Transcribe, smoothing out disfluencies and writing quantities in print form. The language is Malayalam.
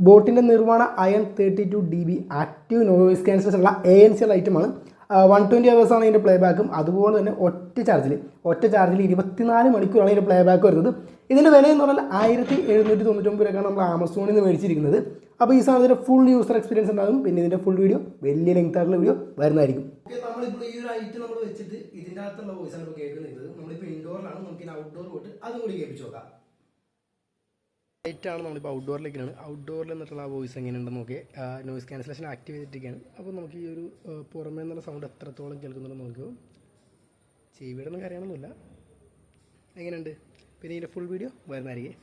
ബോട്ടിൻ്റെ Nirvana ion 32 dB active noise cancellation ഉള്ള ANC ഐറ്റമാണ്. 120 hours ആണ് ഇതിൻ്റെ പ്ലേ ബാക്കും. അതുപോലെ തന്നെ ഒറ്റ ചാർജിൽ 24 മണിക്കൂറാണ് ഇതിൻ്റെ പ്ലേ ബാക്ക് വരുന്നത്. ഇതിൻ്റെ വില എന്ന് പറഞ്ഞാൽ 1799 രൂപയ്ക്കാണ് നമ്മൾ ആമസോണിൽ നിന്ന് മേടിച്ചിരിക്കുന്നത്. അപ്പോൾ ഈ സാധനത്തിൻ്റെ ഫുൾ യൂസർ എക്സ്പീരിയൻസ് ഉണ്ടാകും. പിന്നെ ഇതിൻ്റെ ഫുൾ വീഡിയോ വലിയ ലെങ്ത് ആയിട്ടുള്ള വീഡിയോ വരുന്നതായിരിക്കും. നമ്മളിപ്പോൾ ഈ ഒരു ഐറ്റം നമ്മൾ വെച്ചിട്ട് ഇതിൻ്റെ അകത്തുള്ള വോയിസ് ആണ് ഇപ്പോൾ കേൾക്കുന്നത്. നമ്മളിപ്പോൾ ഇൻഡോറിലാണ്, നമുക്ക് ഇനി ഔട്ട്ഡോർ പോയിട്ട് അതും കൂടി കേൾപ്പിച്ച് നോക്കാം. ലൈറ്റാണ് നമ്മളിപ്പോൾ ഔട്ട്ഡോറിലേക്കാണ്. ഔട്ട്ഡോറിൽ നിന്നിട്ടുള്ള ആ വോയിസ് എങ്ങനെയുണ്ടെന്ന് നോക്കി നോയിസ് ക്യാൻസലേഷൻ ആക്റ്റീവ് ചെയ്തിരിക്കുകയാണ്. അപ്പോൾ നമുക്ക് ഈ ഒരു പുറമേ നിന്നുള്ള സൗണ്ട് എത്രത്തോളം കേൾക്കുന്നുണ്ടെന്ന് നോക്കിയോ. ചെവിയുടെ ഒന്നും കാര്യങ്ങളൊന്നുമില്ല. എങ്ങനെയുണ്ട്? പിന്നെ ഇതിൻ്റെ ഫുൾ വീഡിയോ വരുന്നതായിരിക്കും.